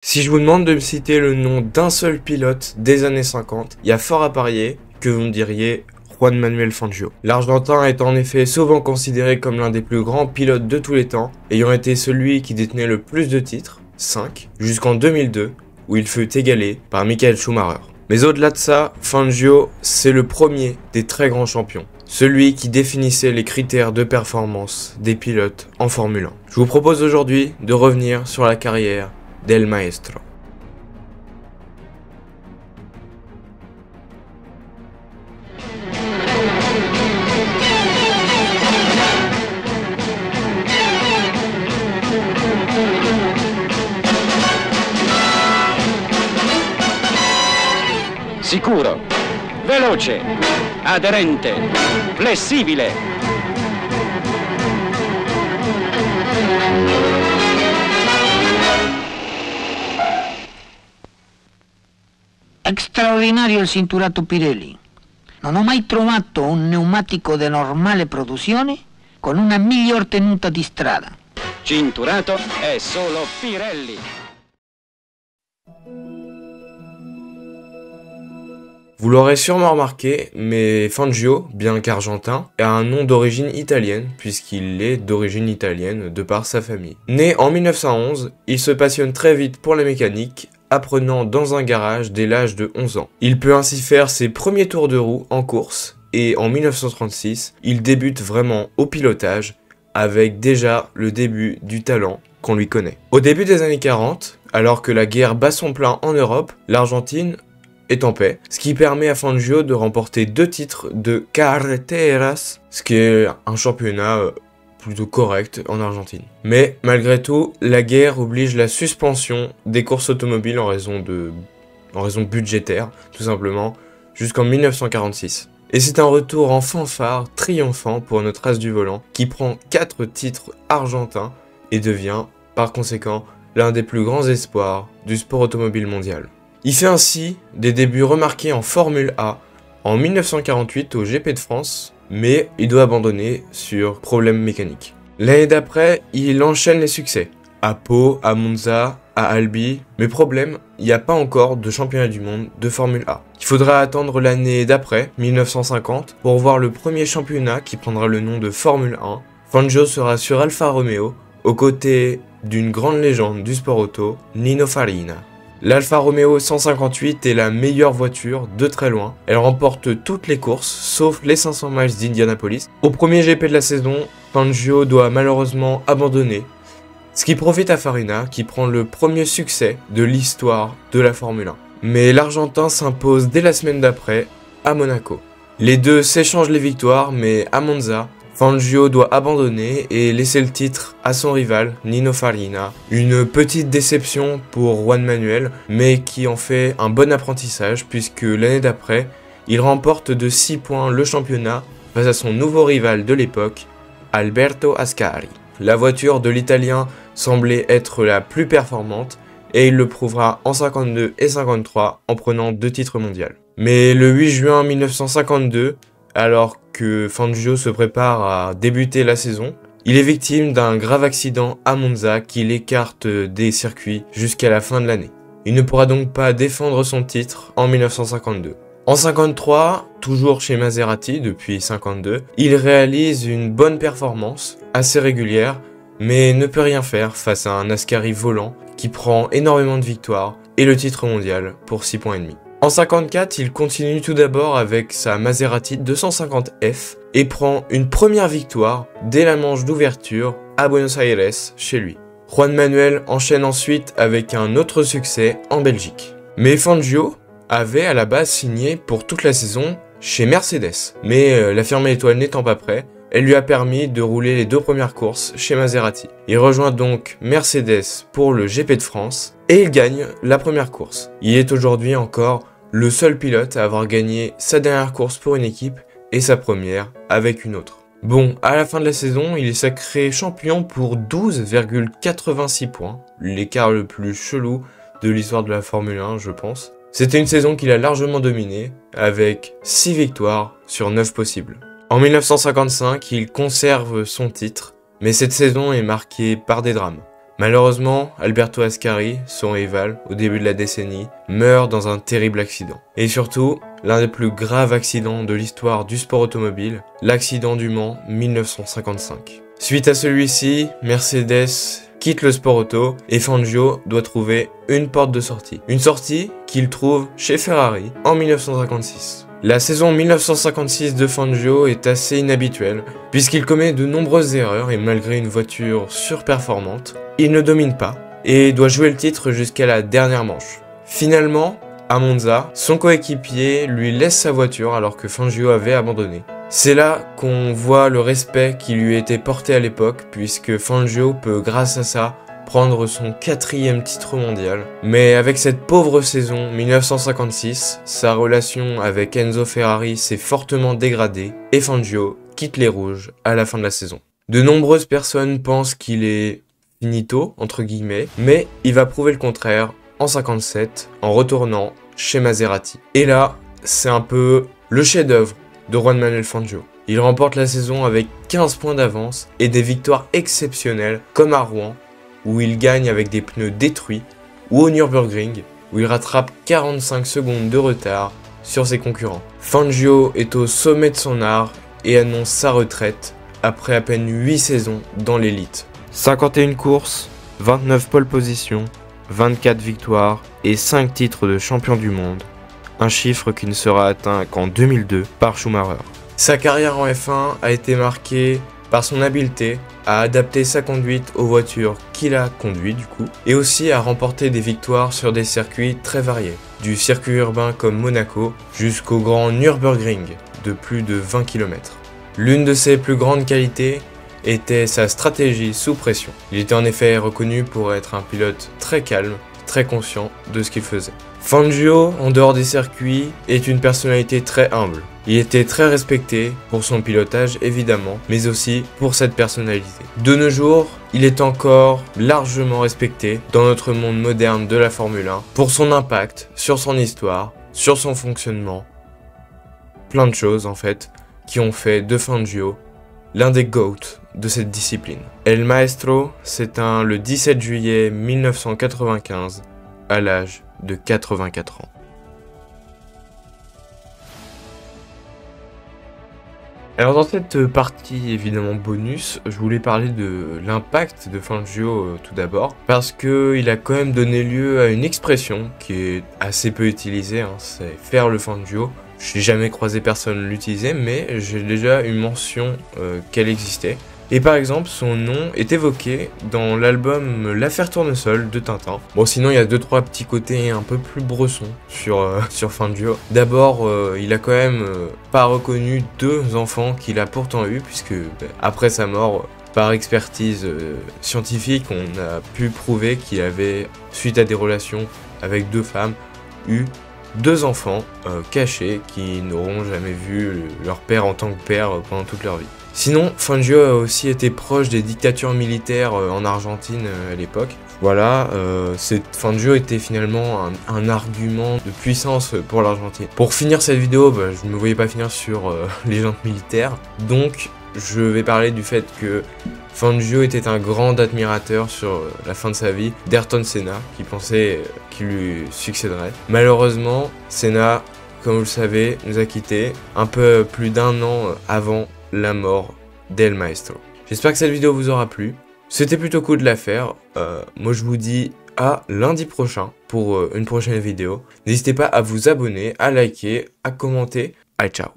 Si je vous demande de me citer le nom d'un seul pilote des années 50, il y a fort à parier que vous me diriez Juan Manuel Fangio. L'Argentin est en effet souvent considéré comme l'un des plus grands pilotes de tous les temps, ayant été celui qui détenait le plus de titres, 5, jusqu'en 2002, où il fut égalé par Michael Schumacher. Mais au-delà de ça, Fangio, c'est le premier des très grands champions. Celui qui définissait les critères de performance des pilotes en Formule 1. Je vous propose aujourd'hui de revenir sur la carrière del Maestro. Sicuro, veloce, aderente, flessibile. Straordinario il cinturato Pirelli. Non ho mai trovato un pneumatico di normale produzione con una miglior tenuta di strada. Cinturato è solo Pirelli. Vous l'aurez sûrement remarqué, mais Fangio, bien qu'argentin, a un nom d'origine italienne, puisqu'il est d'origine italienne de par sa famille. Né en 1911, il se passionne très vite pour la mécanique, apprenant dans un garage dès l'âge de 11 ans. Il peut ainsi faire ses premiers tours de roue en course, et en 1936, il débute vraiment au pilotage, avec déjà le début du talent qu'on lui connaît. Au début des années 40, alors que la guerre bat son plein en Europe, l'Argentine est en paix, ce qui permet à Fangio de remporter 2 titres de carreteras, ce qui est un championnat plutôt correct en Argentine. Mais malgré tout, la guerre oblige la suspension des courses automobiles en raison budgétaire, tout simplement, jusqu'en 1946. Et c'est un retour en fanfare triomphant pour notre as du volant, qui prend 4 titres argentins et devient, par conséquent, l'un des plus grands espoirs du sport automobile mondial. Il fait ainsi des débuts remarqués en Formule A en 1948 au GP de France, mais il doit abandonner sur problème mécanique. L'année d'après, il enchaîne les succès. À Pau, à Monza, à Albi, mais problème, il n'y a pas encore de championnat du monde de Formule A. Il faudra attendre l'année d'après, 1950, pour voir le premier championnat qui prendra le nom de Formule 1. Fangio sera sur Alfa Romeo, aux côtés d'une grande légende du sport auto, Nino Farina. L'Alfa Romeo 158 est la meilleure voiture de très loin. Elle remporte toutes les courses, sauf les 500 miles d'Indianapolis. Au premier GP de la saison, Fangio doit malheureusement abandonner, ce qui profite à Farina, qui prend le premier succès de l'histoire de la Formule 1. Mais l'Argentin s'impose dès la semaine d'après, à Monaco. Les deux s'échangent les victoires, mais à Monza, Fangio doit abandonner et laisser le titre à son rival, Nino Farina. Une petite déception pour Juan Manuel, mais qui en fait un bon apprentissage puisque l'année d'après, il remporte de 6 points le championnat face à son nouveau rival de l'époque, Alberto Ascari. La voiture de l'Italien semblait être la plus performante et il le prouvera en 52 et 53 en prenant 2 titres mondiaux. Mais le 8 juin 1952, alors que Fangio se prépare à débuter la saison, il est victime d'un grave accident à Monza qui l'écarte des circuits jusqu'à la fin de l'année. Il ne pourra donc pas défendre son titre en 1952. En 53, toujours chez Maserati depuis 52, il réalise une bonne performance, assez régulière, mais ne peut rien faire face à un Ascari volant qui prend énormément de victoires et le titre mondial pour 6,5 points. En 54, il continue tout d'abord avec sa Maserati 250F et prend une première victoire dès la manche d'ouverture à Buenos Aires chez lui. Juan Manuel enchaîne ensuite avec un autre succès en Belgique. Mais Fangio avait à la base signé pour toute la saison chez Mercedes, mais la firme étoile n'étant pas prêt, elle lui a permis de rouler les 2 premières courses chez Maserati. Il rejoint donc Mercedes pour le GP de France et il gagne la première course. Il est aujourd'hui encore le seul pilote à avoir gagné sa dernière course pour une équipe et sa première avec une autre. Bon, à la fin de la saison, il est sacré champion pour 12,86 points, l'écart le plus chelou de l'histoire de la Formule 1, je pense. C'était une saison qu'il a largement dominée, avec 6 victoires sur 9 possibles. En 1955, il conserve son titre, mais cette saison est marquée par des drames. Malheureusement, Alberto Ascari, son rival au début de la décennie, meurt dans un terrible accident. Et surtout, l'un des plus graves accidents de l'histoire du sport automobile, l'accident du Mans 1955. Suite à celui-ci, Mercedes quitte le sport auto et Fangio doit trouver une porte de sortie. Une sortie qu'il trouve chez Ferrari en 1956. La saison 1956 de Fangio est assez inhabituelle puisqu'il commet de nombreuses erreurs et malgré une voiture surperformante, il ne domine pas et doit jouer le titre jusqu'à la dernière manche. Finalement, à Monza, son coéquipier lui laisse sa voiture alors que Fangio avait abandonné. C'est là qu'on voit le respect qui lui était porté à l'époque puisque Fangio peut grâce à ça prendre son 4e titre mondial. Mais avec cette pauvre saison 1956, sa relation avec Enzo Ferrari s'est fortement dégradée et Fangio quitte les rouges à la fin de la saison. De nombreuses personnes pensent qu'il est finito, entre guillemets, mais il va prouver le contraire en 57 en retournant chez Maserati. Et là, c'est un peu le chef-d'œuvre de Juan Manuel Fangio. Il remporte la saison avec 15 points d'avance et des victoires exceptionnelles comme à Rouen, où il gagne avec des pneus détruits, ou au Nürburgring, où il rattrape 45 secondes de retard sur ses concurrents. Fangio est au sommet de son art et annonce sa retraite après à peine 8 saisons dans l'élite. 51 courses, 29 pole positions, 24 victoires et 5 titres de champion du monde, un chiffre qui ne sera atteint qu'en 2002 par Schumacher. Sa carrière en F1 a été marquée par son habileté à adapter sa conduite aux voitures qu'il a conduites du coup, et aussi à remporter des victoires sur des circuits très variés, du circuit urbain comme Monaco jusqu'au grand Nürburgring de plus de 20 km. L'une de ses plus grandes qualités était sa stratégie sous pression. Il était en effet reconnu pour être un pilote très calme, très conscient de ce qu'il faisait. Fangio, en dehors des circuits, est une personnalité très humble. Il était très respecté pour son pilotage évidemment, mais aussi pour cette personnalité. De nos jours, il est encore largement respecté dans notre monde moderne de la Formule 1 pour son impact sur son histoire, sur son fonctionnement. Plein de choses en fait qui ont fait de Fangio l'un des GOAT de cette discipline. El Maestro s'éteint le 17 juillet 1995 à l'âge de 84 ans. Alors dans cette partie évidemment bonus, je voulais parler de l'impact de Fangio tout d'abord, parce qu'il a quand même donné lieu à une expression qui est assez peu utilisée, c'est faire le Fangio. Je n'ai jamais croisé personne l'utiliser, mais j'ai déjà eu mention qu'elle existait. Et par exemple, son nom est évoqué dans l'album L'Affaire Tournesol de Tintin. Bon, sinon, il y a 2-3 petits côtés un peu plus bressons sur Fangio. D'abord, il a quand même pas reconnu 2 enfants qu'il a pourtant eu, puisque après sa mort, par expertise scientifique, on a pu prouver qu'il avait, suite à des relations avec 2 femmes, eu 2 enfants cachés qui n'auront jamais vu leur père en tant que père pendant toute leur vie. Sinon, Fangio a aussi été proche des dictatures militaires en Argentine à l'époque. Voilà, Fangio était finalement un argument de puissance pour l'Argentine. Pour finir cette vidéo, je ne me voyais pas finir sur les jantes militaires, donc je vais parler du fait que Fangio était un grand admirateur sur la fin de sa vie d'Ayrton Senna, qui pensait qu'il lui succéderait. Malheureusement, Senna, comme vous le savez, nous a quittés un peu plus d'1 an avant la mort d'El Maestro. J'espère que cette vidéo vous aura plu. C'était plutôt cool de la faire. Moi je vous dis à lundi prochain pour une prochaine vidéo. N'hésitez pas à vous abonner, à liker, à commenter. Allez, ciao!